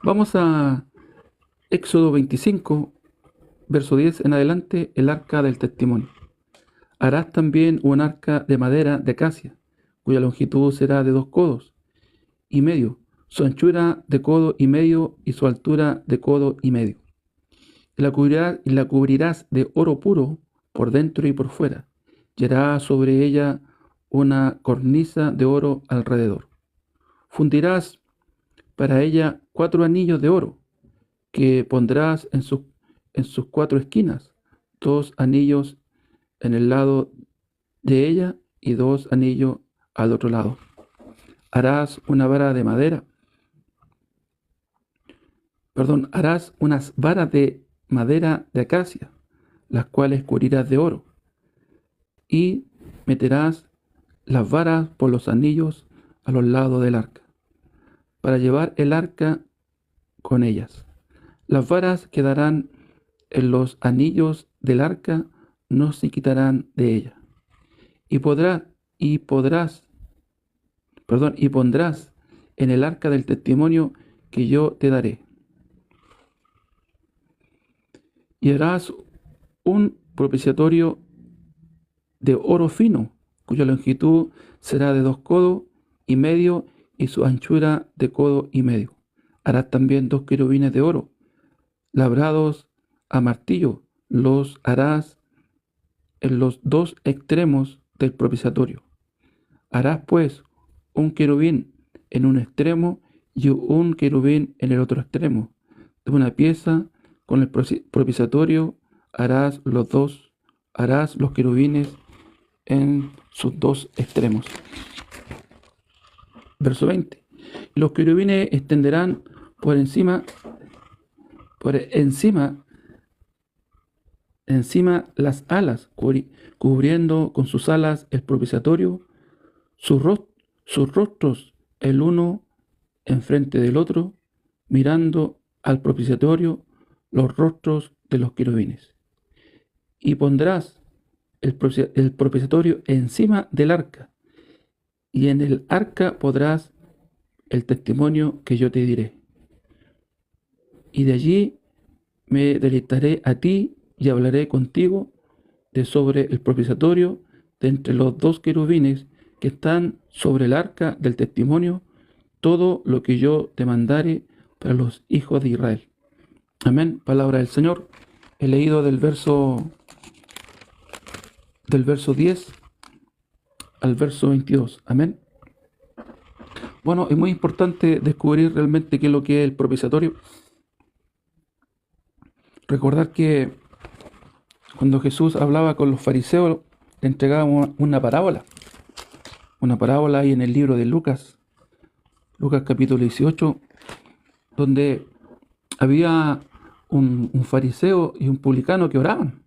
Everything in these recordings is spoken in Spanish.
Vamos a Éxodo 25, verso 10 en adelante, el arca del testimonio. Harás también un arca de madera de acacia, cuya longitud será de 2 codos y medio, su anchura de codo y medio y su altura de codo y medio. Y la cubrirás de oro puro por dentro y por fuera, y harás sobre ella una cornisa de oro alrededor. Fundirás para ella 4 anillos de oro, que pondrás en sus 4 esquinas, 2 anillos en el lado de ella y 2 anillos al otro lado. Harás unas varas de madera de acacia, las cuales cubrirás de oro, y meterás las varas por los anillos a los lados del arca, para llevar el arca con ellas. Las varas quedarán en los anillos del arca, no se quitarán de ella. Y pondrás en el arca del testimonio que yo te daré. Y harás un propiciatorio de oro fino, cuya longitud será de 2 codos y medio y su anchura de codo y medio. Harás también 2 querubines de oro, labrados a martillo, los harás en los 2 extremos del propiciatorio. Harás pues un querubín en un extremo y un querubín en el otro extremo. De una pieza con el propiciatorio harás los querubines en sus 2 extremos. Verso 20. Los querubines extenderán por encima las alas, cubriendo con sus alas el propiciatorio, sus rostros el uno enfrente del otro, mirando al propiciatorio los rostros de los querubines. Y pondrás el propiciatorio encima del arca, y en el arca podrás el testimonio que yo te diré. Y de allí me deleitaré a ti y hablaré contigo de sobre el propiciatorio, de entre los 2 querubines que están sobre el arca del testimonio, todo lo que yo te mandare para los hijos de Israel. Amén. Palabra del Señor. He leído del verso 10 al verso 22. Amén. Bueno, es muy importante descubrir realmente qué es lo que es el propiciatorio. Recordar que cuando Jesús hablaba con los fariseos, le entregaba una parábola ahí en el libro de Lucas capítulo 18, donde había un fariseo y un publicano que oraban.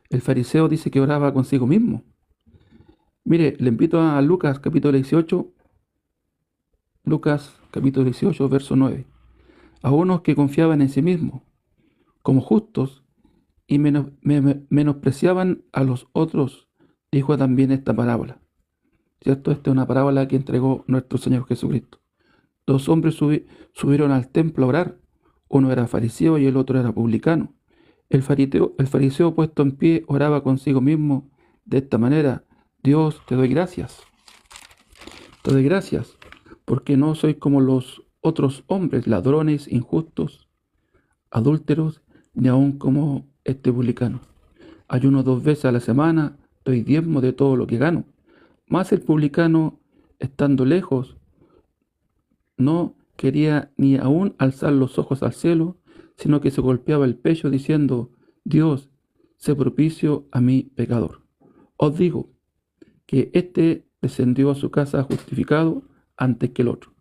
El fariseo dice que oraba consigo mismo. Mire, le invito a Lucas capítulo 18, verso 9. A unos que confiaban en sí mismos como justos y menospreciaban a los otros, dijo también esta parábola. ¿Cierto? Esta es una parábola que entregó nuestro Señor Jesucristo. 2 hombres subieron al templo a orar. Uno era fariseo y el otro era publicano. El fariseo puesto en pie oraba consigo mismo de esta manera: Dios, te doy gracias. Te doy gracias porque no soy como los otros hombres, ladrones, injustos, adúlteros, ni aun como este publicano. Ayuno 2 veces a la semana, doy diezmo de todo lo que gano. Mas el publicano, estando lejos, no quería ni aún alzar los ojos al cielo, sino que se golpeaba el pecho diciendo: Dios, sé propicio a mi pecador. Os digo que éste descendió a su casa justificado antes que el otro.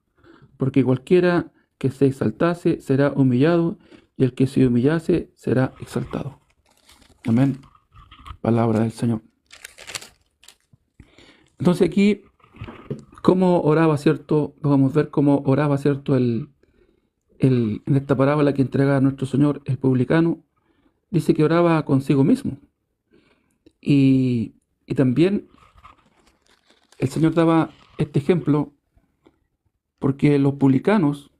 Porque cualquiera que se exaltase será humillado, y el que se humillase será exaltado. Amén. Palabra del Señor. Entonces aquí, ¿cómo oraba, cierto? Vamos a ver cómo oraba, cierto, en esta parábola que entrega a nuestro Señor, el publicano. Dice que oraba consigo mismo. Y también el Señor daba este ejemplo porque los publicanos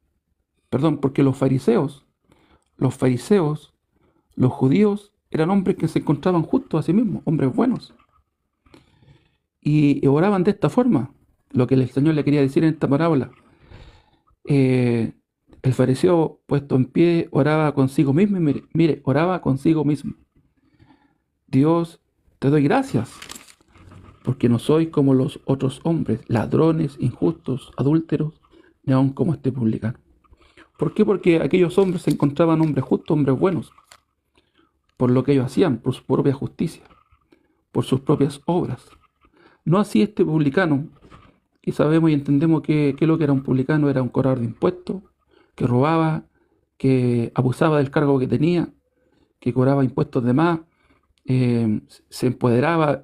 Perdón, porque los fariseos, los judíos, eran hombres que se encontraban justos a sí mismos, hombres buenos. Y oraban de esta forma, lo que el Señor le quería decir en esta parábola. El fariseo puesto en pie oraba consigo mismo y mire, oraba consigo mismo. Dios, te doy gracias, porque no soy como los otros hombres, ladrones, injustos, adúlteros, ni aun como este publicano. ¿Por qué? Porque aquellos hombres se encontraban hombres justos, hombres buenos, por lo que ellos hacían, por su propia justicia, por sus propias obras. No así este publicano, y sabemos y entendemos que lo que era un publicano era un cobrador de impuestos, que robaba, que abusaba del cargo que tenía, que cobraba impuestos de más, se empoderaba,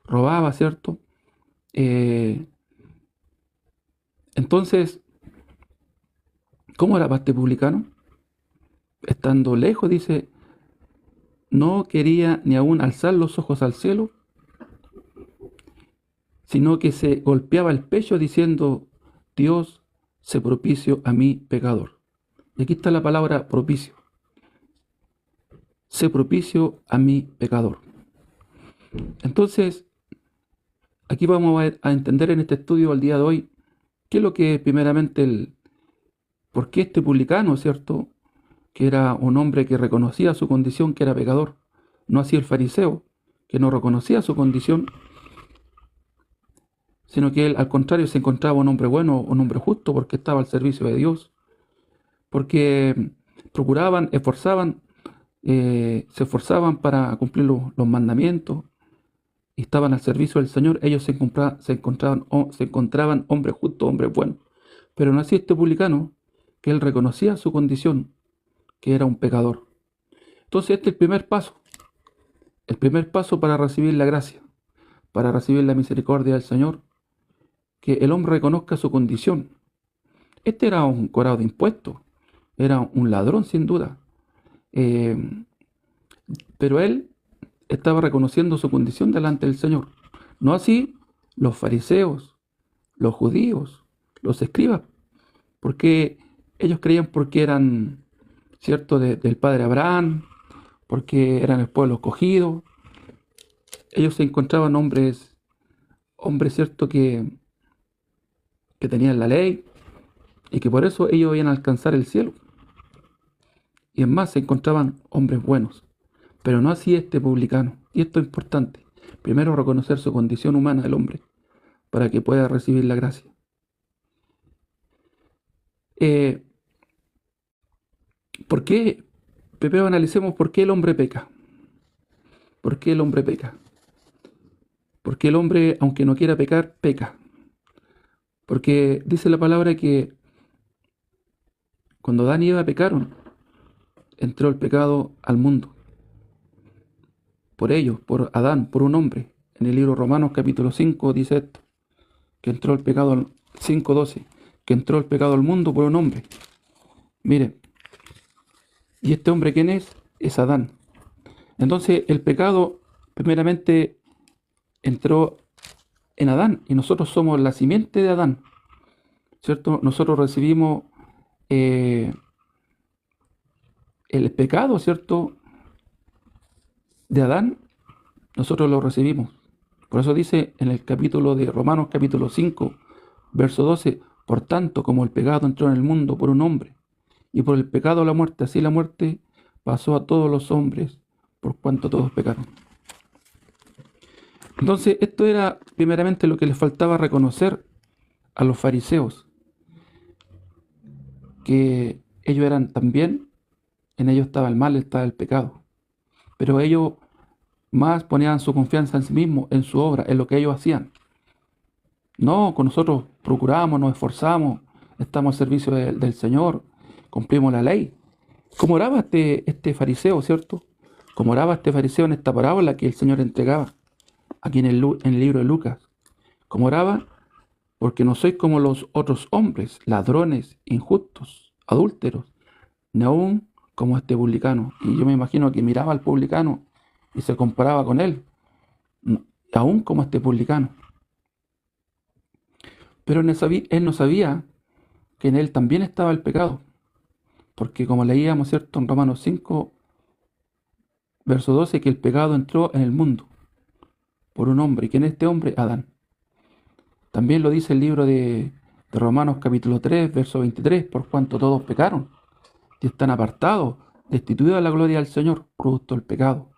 robaba, ¿cierto? Entonces, ¿cómo era para este publicano? Estando lejos, dice, no quería ni aún alzar los ojos al cielo, sino que se golpeaba el pecho diciendo, Dios, sé propicio a mí, pecador. Y aquí está la palabra propicio. Sé propicio a mí, pecador. Entonces, aquí vamos a entender en este estudio al día de hoy qué es lo que primeramente por qué este publicano, ¿cierto? Que era un hombre que reconocía su condición, que era pecador. No así el fariseo, que no reconocía su condición, sino que él al contrario se encontraba un hombre bueno, un hombre justo, porque estaba al servicio de Dios, porque procuraban, se esforzaban para cumplir los mandamientos y estaban al servicio del Señor. Ellos se encontraban hombres justos, hombres buenos. Pero no así este publicano, que él reconocía su condición, que era un pecador. Entonces este es el primer paso para recibir la gracia, para recibir la misericordia del Señor, que el hombre reconozca su condición. Este era un cobrado de impuestos, era un ladrón sin duda, pero él estaba reconociendo su condición delante del Señor. No así los fariseos, los judíos, los escribas, porque ellos creían porque eran, ¿cierto?, del padre Abraham, porque eran el pueblo escogido. Ellos se encontraban hombres, ¿cierto?, que tenían la ley y que por eso ellos iban a alcanzar el cielo. Y en más se encontraban hombres buenos, pero no así este publicano. Y esto es importante. Primero reconocer su condición humana del hombre para que pueda recibir la gracia. ¿Por qué? Primero analicemos por qué el hombre peca. ¿Por qué el hombre peca? Porque el hombre, aunque no quiera pecar, peca. Porque dice la palabra que cuando Adán y Eva pecaron, entró el pecado al mundo. Por ellos, por Adán, por un hombre. En el libro de Romanos capítulo 5 dice esto, que entró el pecado, 5:12, que entró el pecado al mundo por un hombre. Miren, ¿y este hombre quién es? Es Adán. Entonces el pecado primeramente entró en Adán y nosotros somos la simiente de Adán, ¿cierto? Nosotros recibimos el pecado, ¿cierto?, de Adán, nosotros lo recibimos. Por eso dice en el capítulo de Romanos capítulo 5, verso 12, por tanto, como el pecado entró en el mundo por un hombre, y por el pecado la muerte, así la muerte pasó a todos los hombres, por cuanto todos pecaron. Entonces, esto era primeramente lo que les faltaba reconocer a los fariseos, que ellos eran también, en ellos estaba el mal, estaba el pecado, pero ellos más ponían su confianza en sí mismos, en su obra, en lo que ellos hacían. No, con nosotros procuramos, nos esforzamos, estamos al servicio del Señor, cumplimos la ley. Como oraba este fariseo, ¿cierto? Como oraba este fariseo en esta parábola que el Señor entregaba aquí en el libro de Lucas. Como oraba, porque no sois como los otros hombres, ladrones, injustos, adúlteros, ni aún como este publicano. Y yo me imagino que miraba al publicano y se comparaba con él, aún como este publicano. Pero él no sabía que en él también estaba el pecado. Porque como leíamos, ¿cierto? En Romanos 5, verso 12, que el pecado entró en el mundo por un hombre, y que en este hombre, Adán. También lo dice el libro de Romanos capítulo 3, verso 23, por cuanto todos pecaron y están apartados, destituidos de la gloria del Señor, producto del pecado.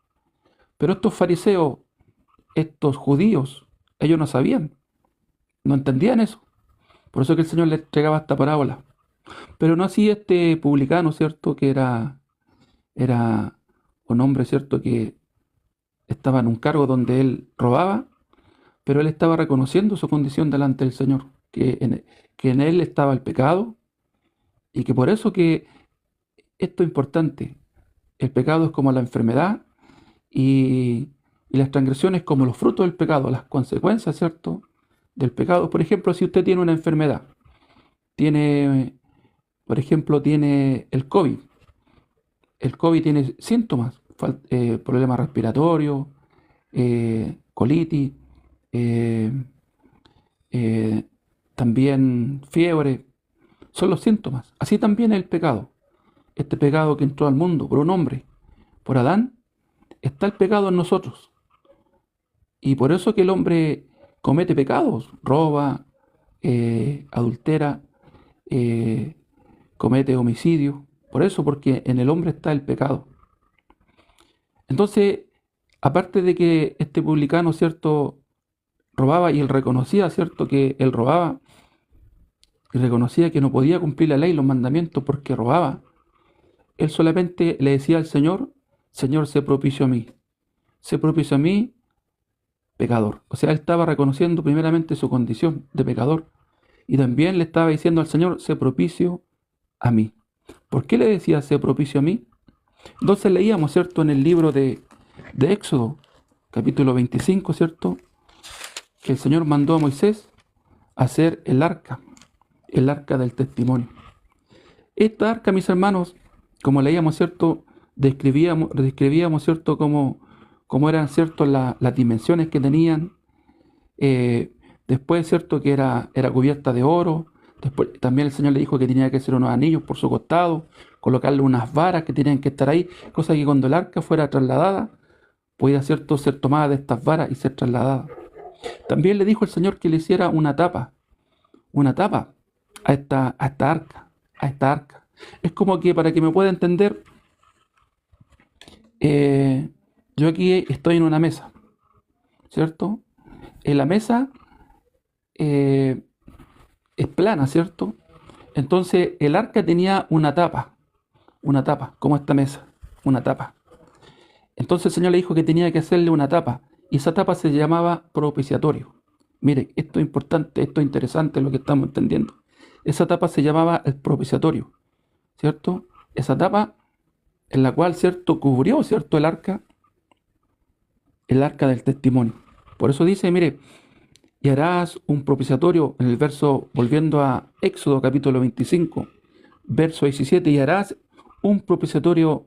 Pero estos fariseos, estos judíos, ellos no sabían, no entendían eso. Por eso que el Señor les entregaba esta parábola. Pero no así este publicano, ¿cierto? Que era un hombre, ¿cierto? Que estaba en un cargo donde él robaba, pero él estaba reconociendo su condición delante del Señor, que en él estaba el pecado, y que por eso que esto es importante. El pecado es como la enfermedad, y las transgresiones como los frutos del pecado, las consecuencias, ¿cierto? Del pecado. Por ejemplo, si usted tiene una enfermedad, por ejemplo, tiene el COVID. El COVID tiene síntomas, problemas respiratorios, colitis, eh, eh, también fiebre, son los síntomas. Así también el pecado. Este pecado que entró al mundo por un hombre, por Adán, está el pecado en nosotros. Y por eso que el hombre comete pecados, roba, adultera, eh, comete homicidio. Por eso, porque en el hombre está el pecado. Entonces, aparte de que este publicano, ¿cierto?, robaba, y él reconocía, ¿cierto?, que él robaba, y reconocía que no podía cumplir la ley, los mandamientos, porque robaba. Él solamente le decía al Señor: Señor, sé propicio a mí. Sé propicio a mí, pecador. O sea, él estaba reconociendo primeramente su condición de pecador. Y también le estaba diciendo al Señor: sé propicio a mí. ¿Por qué le decía sé propicio a mí? Entonces leíamos, ¿cierto?, en el libro de Éxodo, capítulo 25, ¿cierto?, que el Señor mandó a Moisés a hacer el arca del testimonio. Esta arca, mis hermanos, como leíamos, ¿cierto?, describíamos, ¿cierto?, cómo eran, ¿cierto?, las dimensiones que tenían. Después, ¿cierto?, que era cubierta de oro. Después también el Señor le dijo que tenía que hacer unos anillos por su costado, colocarle unas varas que tenían que estar ahí, cosa que cuando el arca fuera trasladada, podía, ¿cierto?, ser tomada de estas varas y ser trasladada. También le dijo el Señor que le hiciera una tapa a esta arca. Es como que, para que me pueda entender, yo aquí estoy en una mesa, ¿cierto? En la mesa es plana, ¿cierto? Entonces el arca tenía una tapa, como esta mesa, una tapa. Entonces el Señor le dijo que tenía que hacerle una tapa, y esa tapa se llamaba propiciatorio. Mire, esto es importante, esto es interesante lo que estamos entendiendo. Esa tapa se llamaba el propiciatorio, ¿cierto? Esa tapa en la cual, ¿cierto?, cubrió, ¿cierto?, el arca del testimonio. Por eso dice, mire, y harás un propiciatorio, en el verso, volviendo a Éxodo capítulo 25, verso 17, y harás un propiciatorio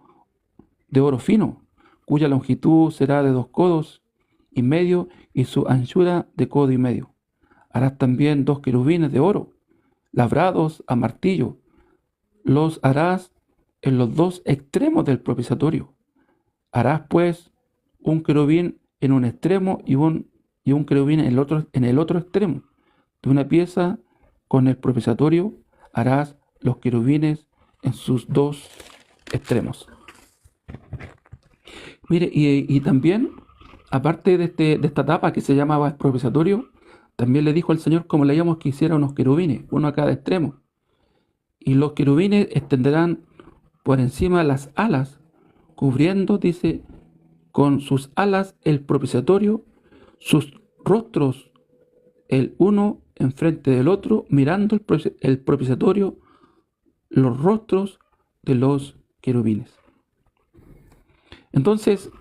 de oro fino, cuya longitud será de 2 codos y medio, y su anchura de codo y medio. Harás también 2 querubines de oro, labrados a martillo. Los harás en los 2 extremos del propiciatorio. Harás pues un querubín en un extremo y un querubín en el otro extremo. De una pieza con el propiciatorio harás los querubines en sus 2 extremos. Mire, y también, aparte de esta tapa que se llamaba el propiciatorio, también le dijo al Señor, como leíamos, que hiciera unos querubines, uno a cada extremo. Y los querubines extenderán por encima las alas, cubriendo, dice, con sus alas el propiciatorio, sus rostros el uno enfrente del otro, mirando el propiciatorio, los rostros de los querubines. Entonces,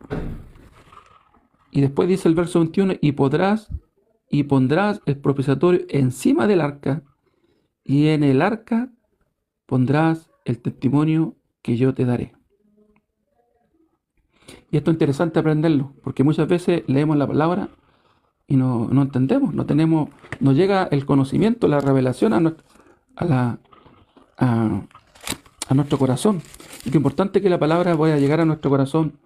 y después dice el verso 21, y pondrás el propiciatorio encima del arca, y en el arca pondrás el testimonio que yo te daré. Y esto es interesante aprenderlo, porque muchas veces leemos la palabra y no entendemos, no llega el conocimiento, la revelación a a nuestro corazón. Y qué importante que la palabra pueda llegar a nuestro corazón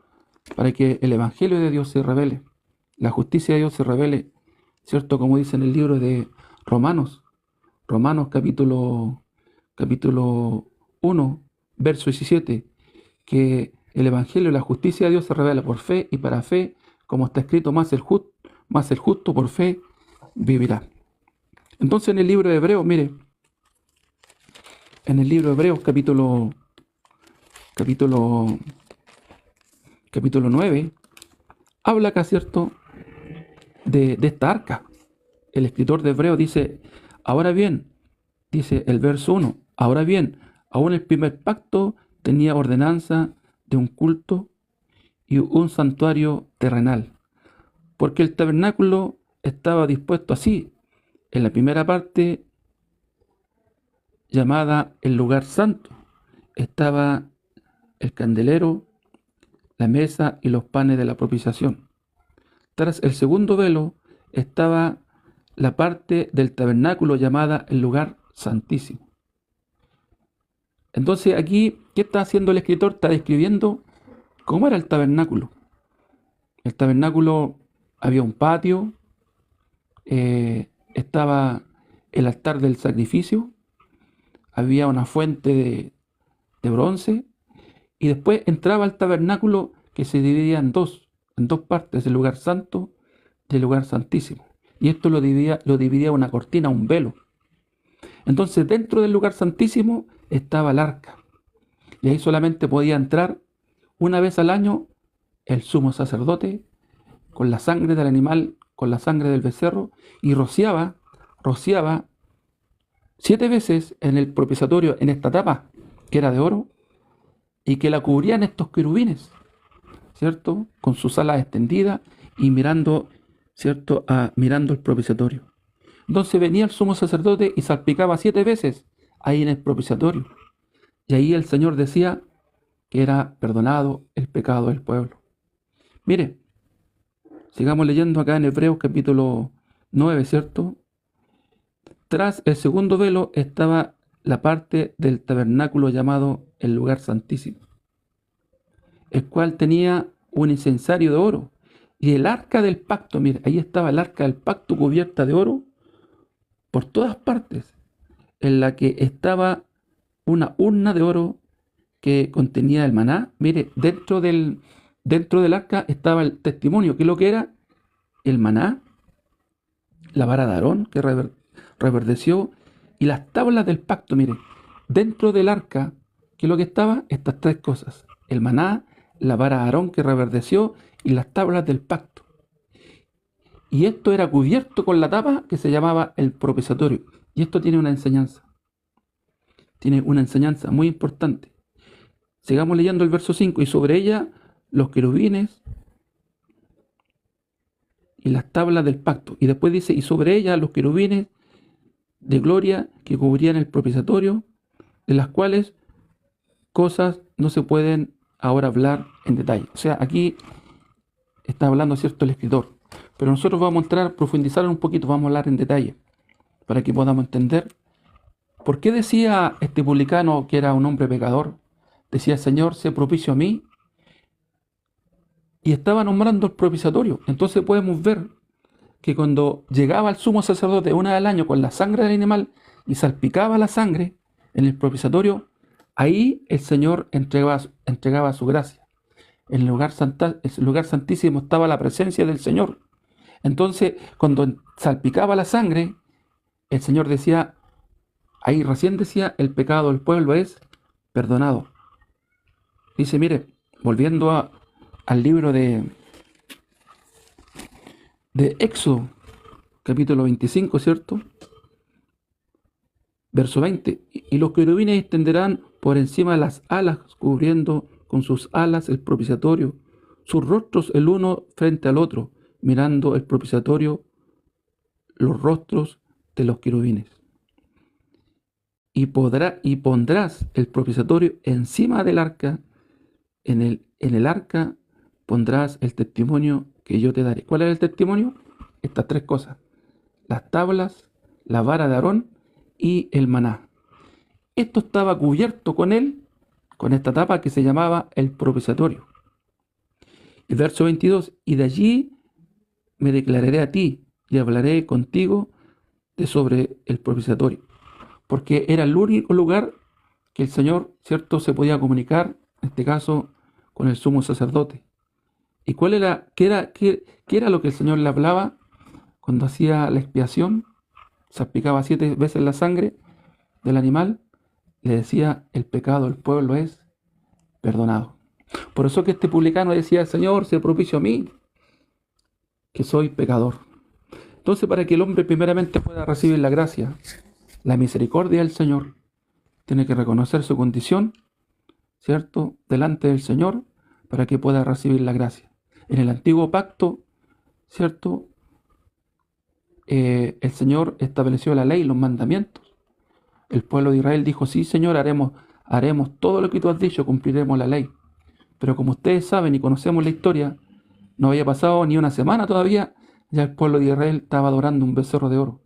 para que el Evangelio de Dios se revele, la justicia de Dios se revele, ¿cierto? Como dice en el libro de Romanos, Romanos capítulo 1, verso 17, que el Evangelio y la justicia de Dios se revela por fe y para fe, como está escrito, más el justo por fe vivirá. Entonces en el libro de Hebreos, mire, en el libro de Hebreos capítulo 9, habla acá, ¿cierto?, de esta arca. El escritor de Hebreos dice, ahora bien, dice el verso 1, ahora bien, aún el primer pacto tenía ordenanza de un culto y un santuario terrenal, porque el tabernáculo estaba dispuesto así. En la primera parte, llamada el lugar santo, estaba el candelero, la mesa y los panes de la propiciación. Tras el segundo velo estaba la parte del tabernáculo llamada el lugar santísimo. Entonces aquí, ¿qué está haciendo el escritor? Está describiendo cómo era el tabernáculo. El tabernáculo, había un patio, estaba el altar del sacrificio, había una fuente de bronce, y después entraba al tabernáculo que se dividía en dos partes, el lugar santo y el lugar santísimo. Y esto lo dividía una cortina, un velo. Entonces dentro del lugar santísimo estaba el arca. Y ahí solamente podía entrar una vez al año el sumo sacerdote con la sangre del animal, con la sangre del becerro, y rociaba 7 veces en el propiciatorio, en esta tapa que era de oro, y que la cubrían estos querubines, ¿cierto?, con sus alas extendidas y mirando, ¿cierto?, mirando el propiciatorio. Entonces venía el sumo sacerdote y salpicaba 7 veces ahí en el propiciatorio. Y ahí el Señor decía que era perdonado el pecado del pueblo. Mire, sigamos leyendo acá en Hebreos capítulo 9, ¿cierto? Tras el segundo velo estaba la parte del tabernáculo llamado el lugar santísimo, el cual tenía un incensario de oro. Y el arca del pacto, mire, ahí estaba el arca del pacto cubierta de oro por todas partes, en la que estaba una urna de oro que contenía el maná. Mire, dentro del arca estaba el testimonio, que es lo que era el maná, la vara de Aarón que reverdeció, y las tablas del pacto. Mire, dentro del arca, que es lo que estaba, estas 3 cosas: el maná, la vara de Aarón que reverdeció y las tablas del pacto. Y esto era cubierto con la tapa que se llamaba el propiciatorio. Y esto tiene una enseñanza muy importante. Sigamos leyendo el verso 5. Y sobre ella los querubines y las tablas del pacto. Y después dice, y sobre ella los querubines de gloria que cubrían el propiciatorio, de las cuales cosas no se pueden ahora hablar en detalle. O sea, aquí está hablando, ¿cierto?, el escritor. Pero nosotros vamos a entrar, profundizar un poquito, vamos a hablar en detalle, para que podamos entender por qué decía este publicano, que era un hombre pecador, decía, Señor, sé propicio a mí, y estaba nombrando el propiciatorio. Entonces podemos ver que cuando llegaba el sumo sacerdote una vez al año con la sangre del animal y salpicaba la sangre en el propiciatorio, ahí el Señor entregaba su gracia. En el lugar santísimo estaba la presencia del Señor. Entonces, cuando salpicaba la sangre, el Señor decía, ahí recién decía, el pecado del pueblo es perdonado. Dice, mire, volviendo al libro de Éxodo, capítulo 25, ¿cierto? Verso 20. Y los querubines extenderán por encima de las alas, cubriendo con sus alas el propiciatorio, sus rostros el uno frente al otro, mirando el propiciatorio, los rostros de los querubines. Y pondrás el propiciatorio encima del arca, en el arca pondrás el testimonio que yo te daré. ¿Cuál es el testimonio? Estas 3 cosas: las tablas, la vara de Aarón y el maná. Esto estaba cubierto con él con esta tapa que se llamaba el propiciatorio. El verso 22, y de allí me declararé a ti y hablaré contigo de sobre el propiciatorio, porque era el único lugar que el Señor, cierto, se podía comunicar, en este caso, con el sumo sacerdote. ¿Y qué era lo que el Señor le hablaba cuando hacía la expiación? Salpicaba 7 veces la sangre del animal, le decía, el pecado del pueblo es perdonado. Por eso que este publicano decía, Señor, sé propicio a mí, que soy pecador. Entonces, para que el hombre primeramente pueda recibir la gracia, la misericordia del Señor, tiene que reconocer su condición, ¿cierto?, delante del Señor, para que pueda recibir la gracia. En el antiguo pacto, ¿cierto?, el Señor estableció la ley, los mandamientos. El pueblo de Israel dijo, sí, Señor, haremos todo lo que tú has dicho, cumpliremos la ley. Pero como ustedes saben y conocemos la historia, no había pasado ni una semana todavía, ya el pueblo de Israel estaba adorando un becerro de oro.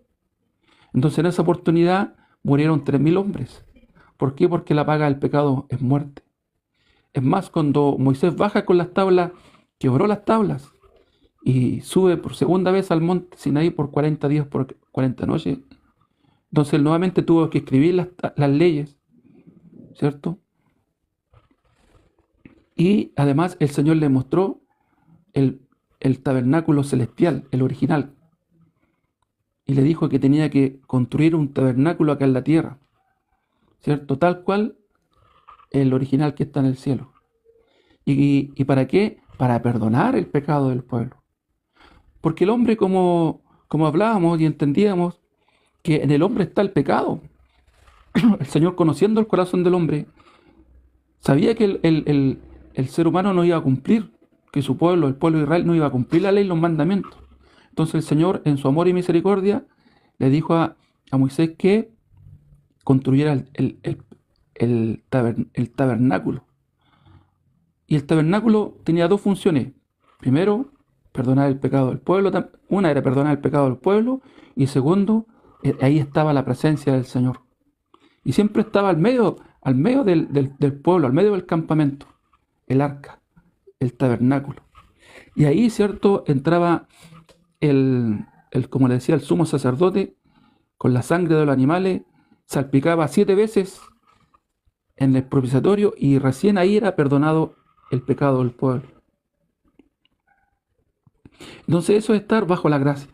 Entonces en esa oportunidad murieron 3.000 hombres. ¿Por qué? Porque la paga del pecado es muerte. Es más, cuando Moisés baja con las tablas, quebró las tablas y sube por segunda vez al monte Sinaí por 40 días, por 40 noches. Entonces él nuevamente tuvo que escribir las leyes, ¿cierto? Y además el Señor le mostró el tabernáculo celestial, el original. Y le dijo que tenía que construir un tabernáculo acá en la tierra, ¿cierto? Tal cual el original que está en el cielo. ¿Y para qué? Para perdonar el pecado del pueblo. Porque el hombre, como hablábamos y entendíamos, que en el hombre está el pecado. El Señor, conociendo el corazón del hombre, sabía que el ser humano no iba a cumplir, que su pueblo, el pueblo de Israel, no iba a cumplir la ley y los mandamientos. Entonces el Señor, en su amor y misericordia, le dijo a Moisés que construyera el tabernáculo. Y el tabernáculo tenía 2 funciones. Primero, perdonar el pecado del pueblo. Una era perdonar el pecado del pueblo. Y segundo, ahí estaba la presencia del Señor. Y siempre estaba al medio del pueblo, al medio del campamento, el arca, el tabernáculo. Y ahí, cierto, entraba como le decía, el sumo sacerdote, con la sangre de los animales, salpicaba 7 veces en el propiciatorio y recién ahí era perdonado el pecado del pueblo. Entonces eso es estar bajo la gracia,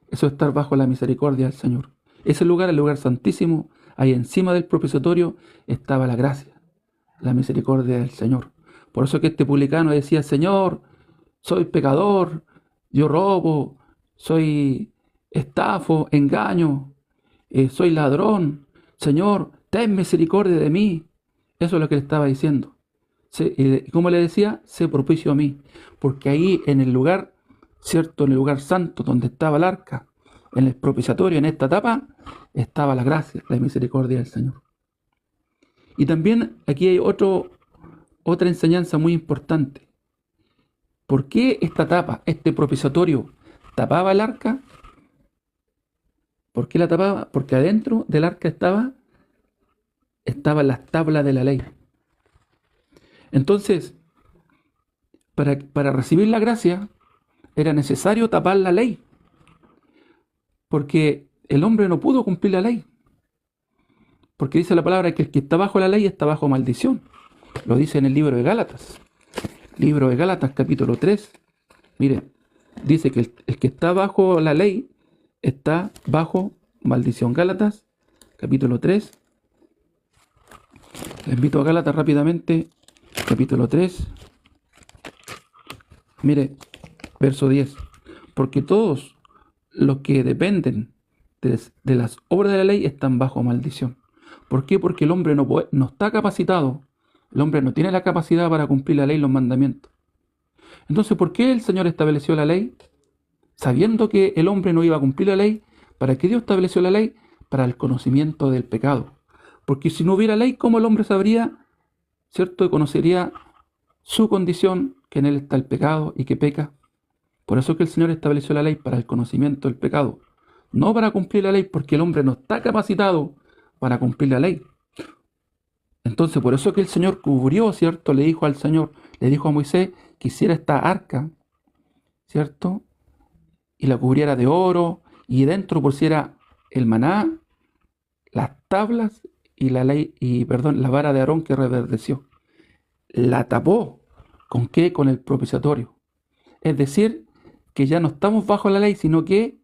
eso es estar bajo la misericordia del Señor. Ese lugar, el lugar santísimo, ahí encima del propiciatorio estaba la gracia, la misericordia del Señor. Por eso que este publicano decía, Señor, soy pecador, yo robo, soy estafo, engaño, soy ladrón, Señor, ten misericordia de mí. Eso es lo que le estaba diciendo. Como le decía, sé propicio a mí, porque ahí en el lugar, cierto, en el lugar santo donde estaba el arca, en el propiciatorio, en esta tapa, estaba la gracia, la misericordia del Señor. Y también aquí hay otra enseñanza muy importante. ¿Por qué esta tapa, este propiciatorio, tapaba el arca? ¿Por qué la tapaba? Porque adentro del arca estaban las tablas de la ley. Entonces, para recibir la gracia, era necesario tapar la ley, porque el hombre no pudo cumplir la ley. Porque dice la palabra que el que está bajo la ley está bajo maldición. Lo dice en el libro de Gálatas. Libro de Gálatas, capítulo 3. Mire, dice que el que está bajo la ley está bajo maldición. Gálatas, capítulo 3. Les invito a Gálatas rápidamente, capítulo 3. Mire, verso 10. Porque todos los que dependen de las obras de la ley están bajo maldición. ¿Por qué? Porque el hombre no está capacitado. El hombre no tiene la capacidad para cumplir la ley y los mandamientos. Entonces, ¿por qué el Señor estableció la ley? Sabiendo que el hombre no iba a cumplir la ley, ¿para qué Dios estableció la ley? Para el conocimiento del pecado. Porque si no hubiera ley, ¿cómo el hombre sabría, cierto, y conocería su condición, que en él está el pecado y que peca? Por eso que el Señor estableció la ley para el conocimiento del pecado. No para cumplir la ley, porque el hombre no está capacitado para cumplir la ley. Entonces, por eso que el Señor cubrió, ¿cierto? Le dijo al Señor, le dijo a Moisés que hiciera esta arca, ¿cierto? Y la cubriera de oro, y dentro pusiera el maná, las tablas y la ley, y perdón, la vara de Aarón que reverdeció. La tapó. ¿Con qué? Con el propiciatorio. Es decir, que ya no estamos bajo la ley, sino que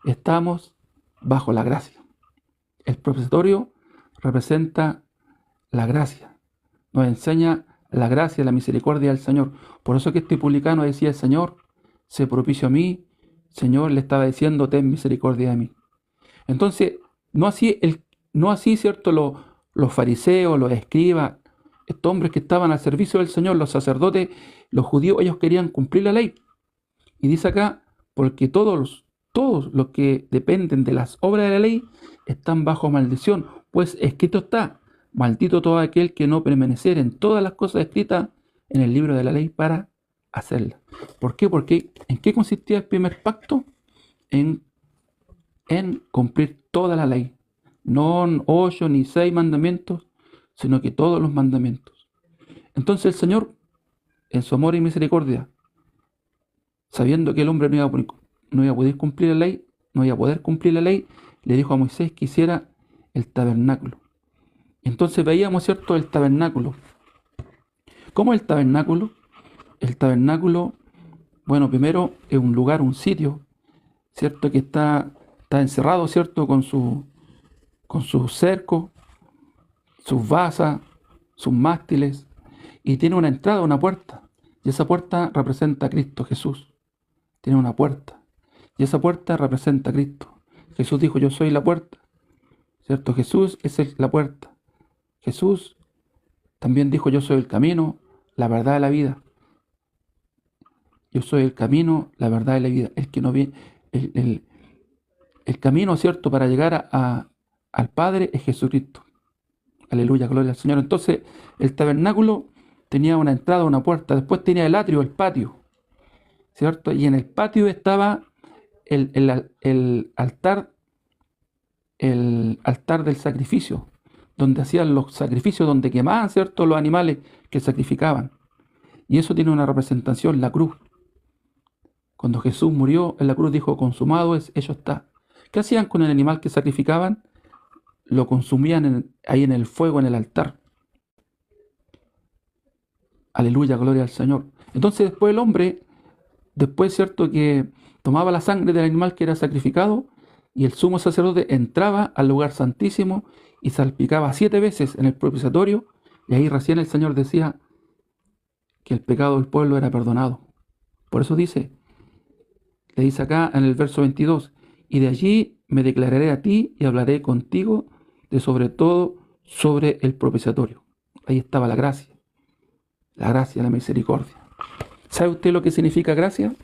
estamos bajo la gracia. El propiciatorio representa la gracia. Nos enseña la gracia, la misericordia del Señor. Por eso que este publicano decía, el Señor, sé propicio a mí. Señor, le estaba diciendo, ten misericordia de mí. Entonces, no así, ¿cierto? Los fariseos, los escribas, estos hombres que estaban al servicio del Señor, los sacerdotes, los judíos, ellos querían cumplir la ley. Y dice acá, porque todos los que dependen de las obras de la ley están bajo maldición, pues escrito está, maldito todo aquel que no permaneciera en todas las cosas escritas en el libro de la ley para hacerlas. ¿Por qué? Porque ¿en qué consistía el primer pacto? En cumplir toda la ley. No 8 ni 6 mandamientos, sino que todos los mandamientos. Entonces el Señor, en su amor y misericordia, sabiendo que el hombre no iba a poder cumplir la ley, le dijo a Moisés que hiciera el tabernáculo. Entonces veíamos, ¿cierto?, el tabernáculo. ¿Cómo es el tabernáculo? El tabernáculo, bueno, primero es un lugar, un sitio, ¿cierto?, que está encerrado, ¿cierto?, con sus cercos, sus basas, sus mástiles, y tiene una entrada, una puerta, y esa puerta representa a Cristo Jesús. Tiene una puerta, y esa puerta representa a Cristo. Jesús dijo, yo soy la puerta, ¿cierto? Jesús es la puerta. Jesús también dijo, yo soy el camino, la verdad y la vida. Yo soy el camino, la verdad y la vida. El que no viene, el camino, ¿cierto?, para llegar al Padre es Jesucristo. Aleluya, gloria al Señor. Entonces, el tabernáculo tenía una entrada, una puerta. Después tenía el atrio, el patio, ¿cierto? Y en el patio estaba el altar, del sacrificio, donde hacían los sacrificios, donde quemaban, ¿cierto?, los animales que sacrificaban. Y eso tiene una representación, la cruz. Cuando Jesús murió en la cruz dijo, consumado es, hecho está. ¿Qué hacían con el animal que sacrificaban? Lo consumían ahí en el fuego, en el altar. Aleluya, gloria al Señor. Entonces después el hombre, cierto, que tomaba la sangre del animal que era sacrificado, y el sumo sacerdote entraba al lugar santísimo y salpicaba 7 veces en el propiciatorio, y ahí recién el Señor decía que el pecado del pueblo era perdonado. Por eso le dice acá en el verso 22, y de allí me declararé a ti y hablaré contigo de sobre todo sobre el propiciatorio. Ahí estaba la gracia, la misericordia. ¿Sabe usted lo que significa gracia?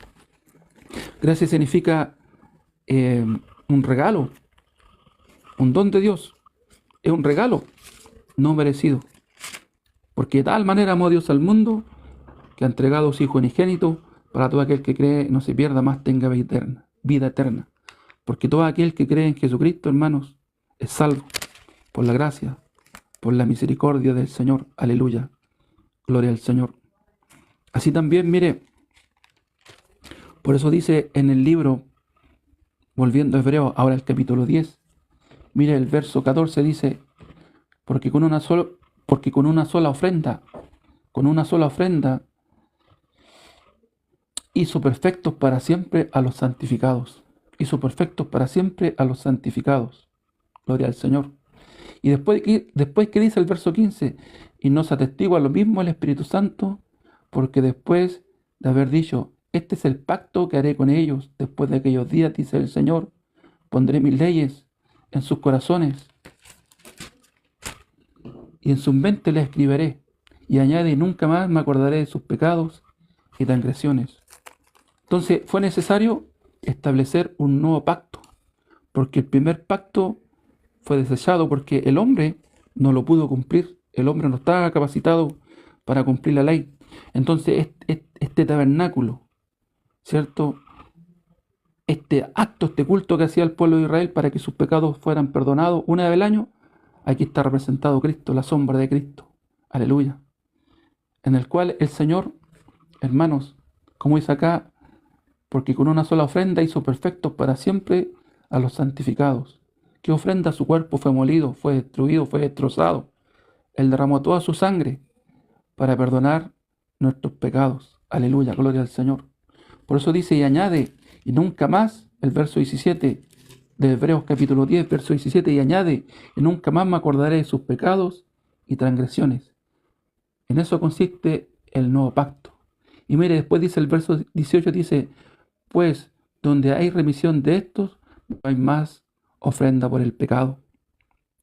Gracia significa un regalo, un don de Dios. Es un regalo no merecido. Porque de tal manera amó Dios al mundo que ha entregado a su Hijo unigénito para todo aquel que cree no se pierda, más tenga vida eterna. Porque todo aquel que cree en Jesucristo, hermanos, es salvo por la gracia, por la misericordia del Señor. Aleluya. Gloria al Señor. Así también, mire, por eso dice en el libro, volviendo a Hebreos, ahora el capítulo 10, mire el verso 14, dice, porque con una sola ofrenda, hizo perfectos para siempre a los santificados. Hizo perfectos para siempre a los santificados. Gloria al Señor. Y después que dice el verso 15, y nos atestigua lo mismo el Espíritu Santo, porque después de haber dicho, este es el pacto que haré con ellos después de aquellos días, dice el Señor, pondré mis leyes en sus corazones y en sus mentes les escribiré. Y añade, nunca más me acordaré de sus pecados y transgresiones. Entonces fue necesario establecer un nuevo pacto, porque el primer pacto fue desechado porque el hombre no lo pudo cumplir. El hombre no estaba capacitado para cumplir la ley. Entonces este tabernáculo, ¿cierto?, este acto, este culto que hacía el pueblo de Israel para que sus pecados fueran perdonados una vez al año, Aquí está representado Cristo, la sombra de Cristo. Aleluya. En el cual el Señor, hermanos, como dice acá, porque con una sola ofrenda hizo perfectos para siempre a los santificados. ¿Qué ofrenda? Su cuerpo fue molido, fue destruido, fue destrozado. Él derramó toda su sangre para perdonar nuestros pecados. Aleluya, gloria al Señor. Por eso dice y añade, y nunca más, el verso 17 de Hebreos capítulo 10, verso 17, y añade, y nunca más me acordaré de sus pecados y transgresiones. En eso consiste el nuevo pacto. Y mire, después dice el verso 18, dice, pues donde hay remisión de estos, no hay más ofrenda por el pecado.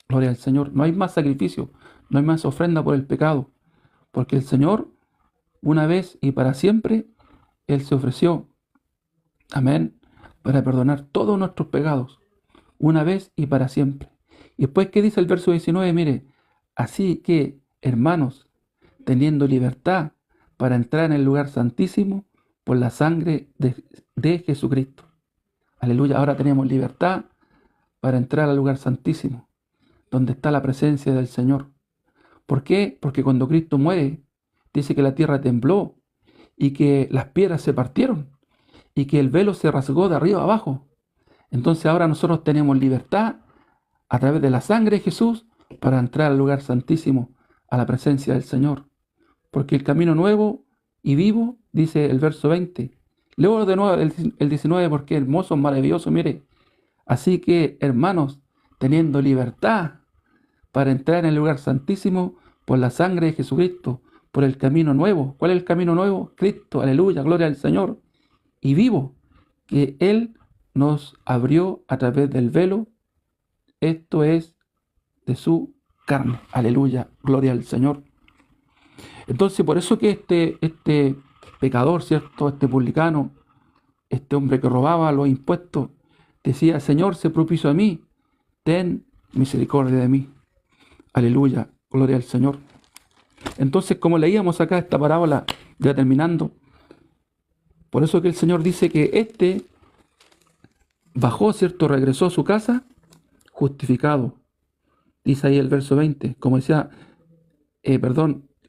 Gloria al Señor. No hay más sacrificio, no hay más ofrenda por el pecado. Porque el Señor, una vez y para siempre, Él se ofreció, amén, para perdonar todos nuestros pecados, una vez y para siempre. Y después, ¿qué dice el verso 19? Mire, así que, hermanos, teniendo libertad para entrar en el lugar santísimo por la sangre de Jesucristo. Aleluya, ahora tenemos libertad para entrar al lugar santísimo, donde está la presencia del Señor. ¿Por qué? Porque cuando Cristo muere, dice que la tierra tembló y que las piedras se partieron y que el velo se rasgó de arriba a abajo. Entonces ahora nosotros tenemos libertad a través de la sangre de Jesús para entrar al lugar santísimo, a la presencia del Señor. Porque el camino nuevo y vivo, dice el verso 20. Leo de nuevo el 19 porque es hermoso, maravilloso, mire. Así que, hermanos, teniendo libertad para entrar en el lugar santísimo por la sangre de Jesucristo, por el camino nuevo. ¿Cuál es el camino nuevo? Cristo, aleluya, gloria al Señor. Y vivo, que Él nos abrió a través del velo, esto es de su carne, aleluya, gloria al Señor. Entonces, por eso que este pecador, ¿cierto? Este publicano, este hombre que robaba los impuestos, decía, Señor, sé propicio a mí, ten misericordia de mí. Aleluya, gloria al Señor. Entonces, como leíamos acá esta parábola, ya terminando, por eso que el Señor dice que este bajó, ¿cierto? Regresó a su casa justificado. Dice ahí el verso 20, como decía,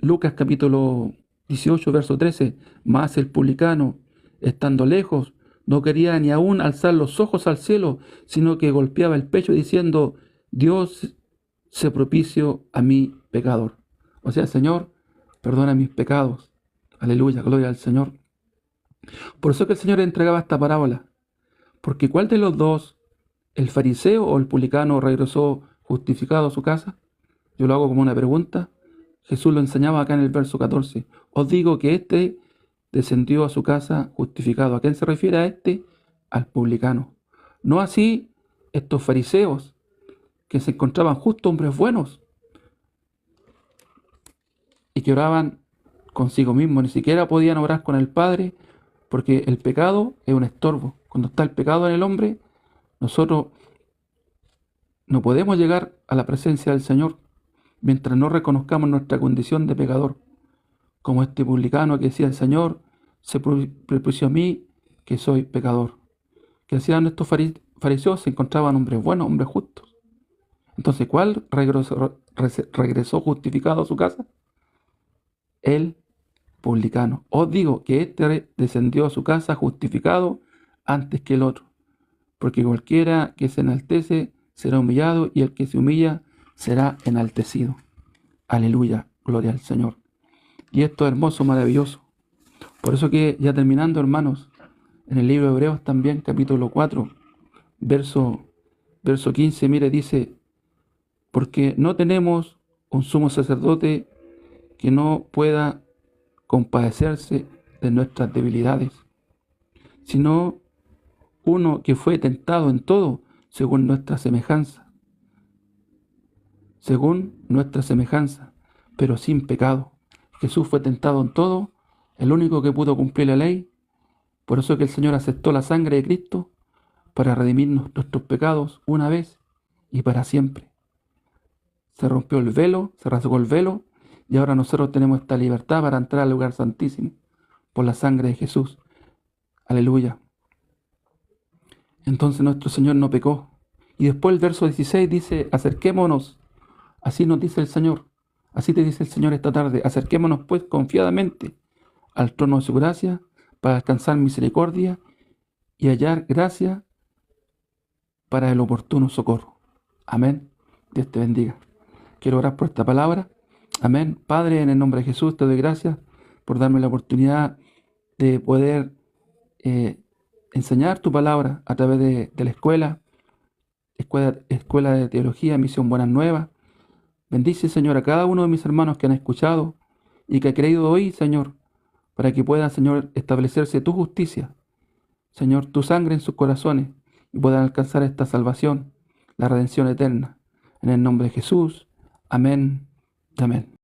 Lucas capítulo 18, verso 13, mas el publicano, estando lejos, no quería ni aún alzar los ojos al cielo, sino que golpeaba el pecho diciendo, Dios, sé propicio a mi pecador. O sea, Señor, perdona mis pecados. Aleluya, gloria al Señor. Por eso que el Señor entregaba esta parábola. Porque ¿cuál de los dos, el fariseo o el publicano, regresó justificado a su casa? Yo lo hago como una pregunta. Jesús lo enseñaba acá en el verso 14. Os digo que este descendió a su casa justificado. ¿A quién se refiere a este? Al publicano. No así estos fariseos, que se encontraban justo hombres buenos y que oraban consigo mismos. Ni siquiera podían orar con el Padre, porque el pecado es un estorbo. Cuando está el pecado en el hombre, nosotros no podemos llegar a la presencia del Señor mientras no reconozcamos nuestra condición de pecador. Como este publicano que decía, el Señor se propició a mí, que soy pecador. Que hacían estos fariseos, se encontraban hombres buenos, hombres justos. Entonces, ¿cuál regresó justificado a su casa? El publicano. Os digo que este descendió a su casa justificado antes que el otro. Porque cualquiera que se enaltece será humillado y el que se humilla será enaltecido. Aleluya, gloria al Señor. Y esto es hermoso, maravilloso. Por eso que ya terminando, hermanos, en el libro de Hebreos también, capítulo 4, verso 15, mire, dice, porque no tenemos un sumo sacerdote que no pueda compadecerse de nuestras debilidades, sino uno que fue tentado en todo según nuestra semejanza, pero sin pecado. Jesús fue tentado en todo, el único que pudo cumplir la ley. Por eso que el Señor aceptó la sangre de Cristo para redimirnos nuestros pecados una vez y para siempre. Se rompió el velo, se rasgó el velo, y ahora nosotros tenemos esta libertad para entrar al lugar santísimo por la sangre de Jesús. Aleluya. Entonces nuestro Señor no pecó. Y después el verso 16 dice, acerquémonos Así nos dice el Señor. Así te dice el Señor esta tarde. Acerquémonos pues confiadamente al trono de su gracia para alcanzar misericordia y hallar gracia para el oportuno socorro. Amén. Dios te bendiga. Quiero orar por esta palabra. Amén. Padre, en el nombre de Jesús te doy gracias por darme la oportunidad de poder enseñar tu palabra a través de la escuela de teología, Misión Buenas Nuevas. Bendice, Señor, a cada uno de mis hermanos que han escuchado y que ha creído hoy, Señor, para que pueda, Señor, establecerse tu justicia, Señor, tu sangre en sus corazones y puedan alcanzar esta salvación, la redención eterna. En el nombre de Jesús. Amén. Amén.